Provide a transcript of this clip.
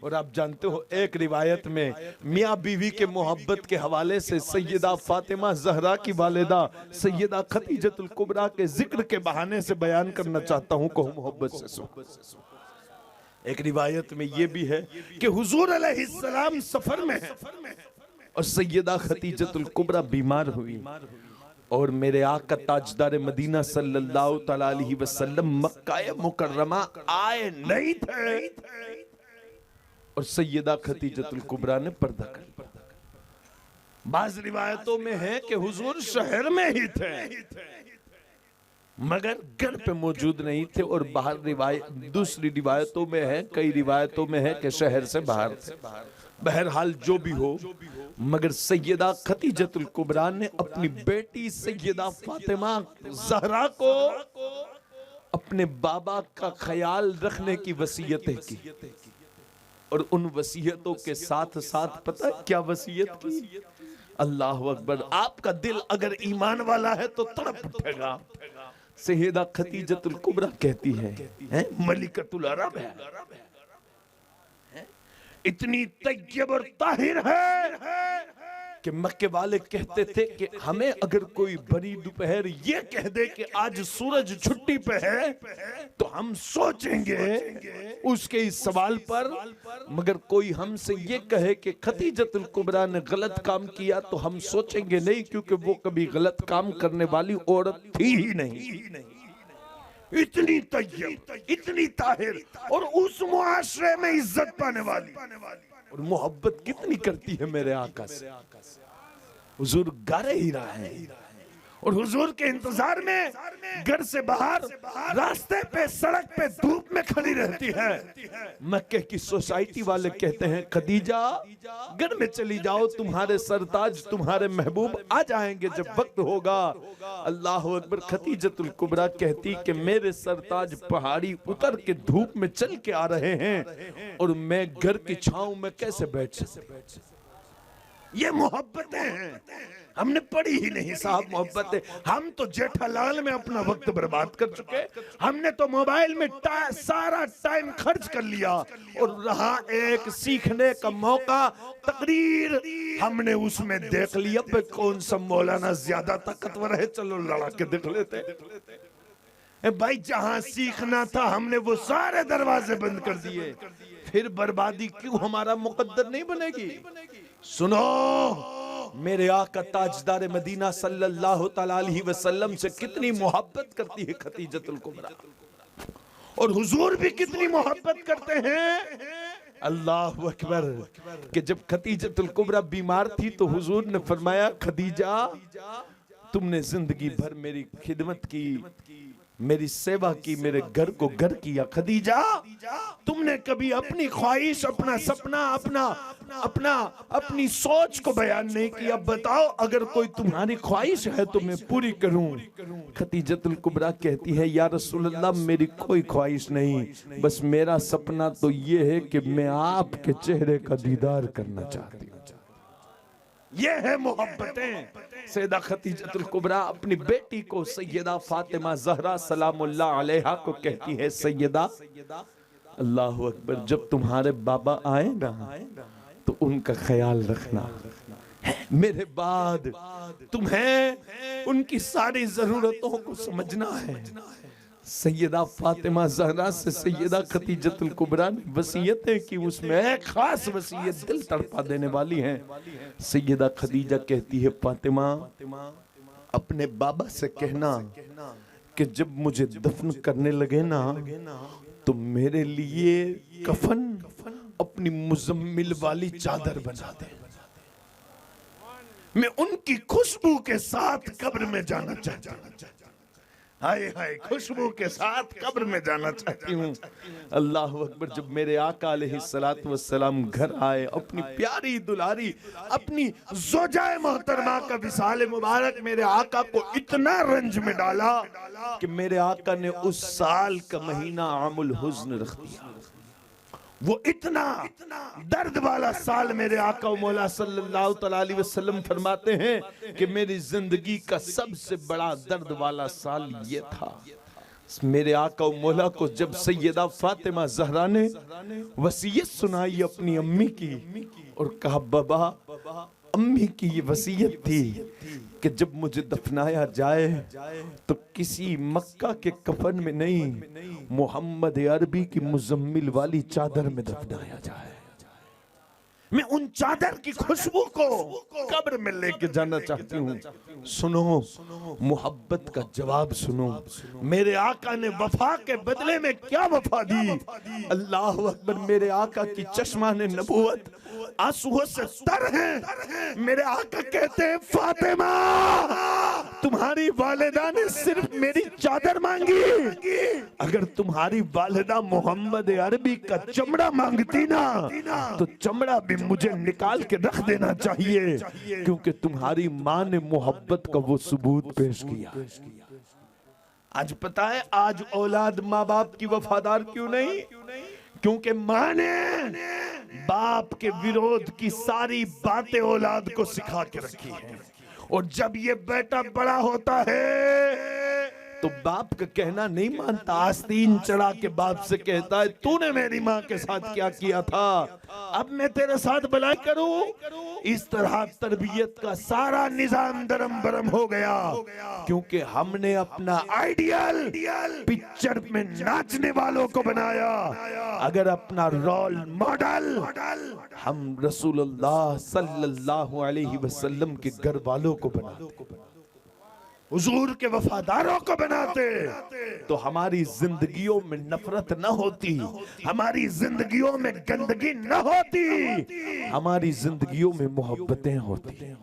और आप जानते हो एक रिवायत में मियाँ बीवी के मोहब्बत के हवाले से सैयदा फातिमा ज़हरा की वालिदा सैयदा खदीजतुल कुबरा के जिक्र के बहाने से बयान करना चाहता हूँ, कहो मोहब्बत से सुनो। एक रिवायत में ये भी है कि हुजूर अलैहिस्सलाम सफर में है और सैयदा खदीजतुल कुबरा बीमार हुई और मेरे आका ताजदार मदीना सल्लल्लाहु तआला अलैहि वसल्लम मक्का मुकर्रमा आए नहीं थे और सैयदा खदीजतुल कुबरा ने पर्दा कर लिया। बाज रिवायतों में है कि हुजूर शहर में ही थे मगर घर पे मौजूद नहीं थे और बाहर दूसरी रिवायतों में है, कई रिवायतों में है कि शहर से बाहर थे। बहरहाल जो भी हो, मगर सैयदा खदीजतुल कुबरा ने अपनी बेटी सैयदा फातिमा ज़हरा को अपने बाबा का ख्याल रखने की वसीयतें की और उन वसीयतों के साथ साथ पता है क्या वसीयत की? अल्लाह अकबर। आपका दिल अगर ईमान वाला है तो तड़प उठेगा। सैयदा खदीजतुल कुबरा कहती है मलिकतुल अरब है, इतनी तय्यब और ताहिर है कि मक्के वाले कहते थे कि हमें अगर कोई बड़ी दोपहर ये कह दे कि आज सूरज छुट्टी पे है तो हम सोचेंगे उसके इस सवाल पर, मगर कोई हमसे ये कहे कि खदीजतुल कुबरा ने गलत काम किया तो हम सोचेंगे नहीं, क्योंकि वो कभी गलत काम करने वाली औरत थी ही नहीं। इतनी तय्यब, इतनी ताहिर और उस मुआशरे में इज्जत पाने वाली और मोहब्बत कितनी करती है मेरे आका से। हुजूर गा ही रहा है और हुजूर के इंतजार में घर से बाहर रास्ते पे सड़क पे धूप में खड़ी रहती है। मक्के की सोसाइटी वाले कहते हैं खदीजा घर में चली जाओ, तुम्हारे सरताज तुम्हारे महबूब आ जाएंगे जब वक्त होगा। अल्लाह अकबर। खदीजतुल कुबरा कहती कि मेरे सरताज पहाड़ी उतर के धूप में चल के आ रहे हैं और मैं घर की छांव में कैसे बैठ सकती। ये मोहब्बतें हैं, हमने पढ़ी ही नहीं साहब मोहब्बतें। हम तो जेठालाल में अपना वक्त बर्बाद कर चुके, हमने तो मोबाइल में सारा टाइम खर्च कर लिया और रहा एक सीखने का मौका, तकरीर हमने उसमें देख लिया पे कौन सा मौलाना ज्यादा ताकतवर है, चलो लड़ा के देख लेते। भाई जहां सीखना था हमने वो सारे दरवाजे बंद कर दिए, फिर बर्बादी क्यों हमारा मुकद्दर नहीं बनेगी। सुनो, मेरे आका ताजदार मदीना सल्लल्लाहु तआला अलैहि वसल्लम से कितनी मोहब्बत करती है खदीजतुल कुबरा और हुजूर भी कितनी मोहब्बत करते हैं। अल्लाह अकबर। कि जब खदीजतुल कुबरा बीमार थी तो हुजूर ने फरमाया खदीजा तुमने जिंदगी भर मेरी खिदमत की, मेरी सेवा की, मेरे घर को घर किया। खदीजा तुमने कभी अपनी ख्वाहिश, अपना सपना, अपनी सोच को बयान नहीं किया। बताओ अगर कोई तुम्हारी ख्वाहिश है तो मैं पूरी करूं। खदीजतुल कुबरा कहती है या रसूल अल्लाह मेरी कोई ख्वाहिश नहीं, बस मेरा सपना तो ये है कि मैं आपके चेहरे का दीदार करना चाहती हूँ। ये है मोहब्बतें। सैयदा खदीजतुल कुबरा अपनी बेटी को सैयदा फातिमा ज़हरा सलामुल्लाह अलैहा को कहती है सैयदा अल्लाह अकबर जब तुम्हारे बाबा आए ना तो उनका ख्याल रखना, मेरे बाद तुम्हें उनकी सारी जरूरतों को समझना है। सैयदा फातिमा ज़हरा से सैयदा खदीजतुल कुबरा ने वसीयतें की, उसमें एक खास वसीयत दिल तड़पा देने वाली है। सैयदा खदीजा कहती है फातिमा अपने बाबा से कहना कि जब मुझे दफन करने लगे ना तो मेरे लिए कफन अपनी मुजम्मिल वाली चादर बना दे, मैं उनकी खुशबू के साथ कब्र में जाना चाहता हूं। हाय हाय खुशबू के साथ कब्र में जाना चाहती हूँ। अल्लाह अकबर। जब मेरे आका अलैहिस्सलातु वस्सलाम घर आए, अपनी प्यारी दुलारी अपनी ज़ौजाए मोहतरमा का विसाल मुबारक मेरे आका को इतना रंज में डाला कि मेरे आका ने उस साल का महीना आमुल हुज़्न रख दिया। वो इतना दर्द वाला साल मेरे आका मौला सल्लल्लाहु अलैहि वसल्लम फरमाते हैं कि मेरी जिंदगी का सबसे बड़ा दर्द वाला साल ये था। मेरे आका व मौला को जब सैयदा फातिमा ज़हरा ने वसीयत सुनाई अपनी अम्मी की और कहा बाबा अम्मी की ये वसीयत थी कि जब मुझे दफनाया जाए तो किसी मक्का के कफन में नहीं, मोहम्मद अरबी की मुजम्मिल वाली चादर में दफनाया जाए। मैं उन चादर की खुशबू को कब्र में लेके जाना चाहती हूँ। सुनो, मोहब्बत का जवाब सुनो। मेरे आका ने वफा के बदले में क्या वफा दी। अल्लाह अकबर। मेरे आका की चश्मा ने नबूवत आंसुओं से तर है। मेरे आका कहते हैं फातिमा तुम्हारी वालिदा ने सिर्फ मेरी चादर मांगी, अगर तुम्हारी वालिदा मोहम्मद अरबी का चमड़ा मांगती ना तो चमड़ा भी मुझे निकाल के रख देना चाहिए, क्योंकि तुम्हारी माँ ने मोहब्बत का वो सबूत पेश किया। आज पता है आज औलाद माँ बाप की वफादार क्यों नहीं? क्योंकि माँ ने बाप के विरोध की सारी बातें औलाद को सिखा के रखी है। और जब ये बेटा बड़ा होता है तो बाप का कहना नहीं मानता, आस्तीन चढ़ा के बाप से कहता है तूने मेरी माँ के साथ क्या किया था, अब मैं तेरे साथ भलाई करूं। इस तरह तरबियत का सारा निजाम दरम बरम हो गया, क्योंकि हमने अपना आइडियल पिक्चर में नाचने वालों को बनाया। अगर अपना रोल मॉडल हम रसूलुल्लाह सल्लल्लाहु अलैहि वसल्लम के घर वालों को बनाते, हुजूर के वफादारों को बनाते, तो हमारी जिंदगियों में नफरत न होती, हमारी जिंदगियों में गंदगी न होती, हमारी जिंदगियों में मोहब्बतें होती।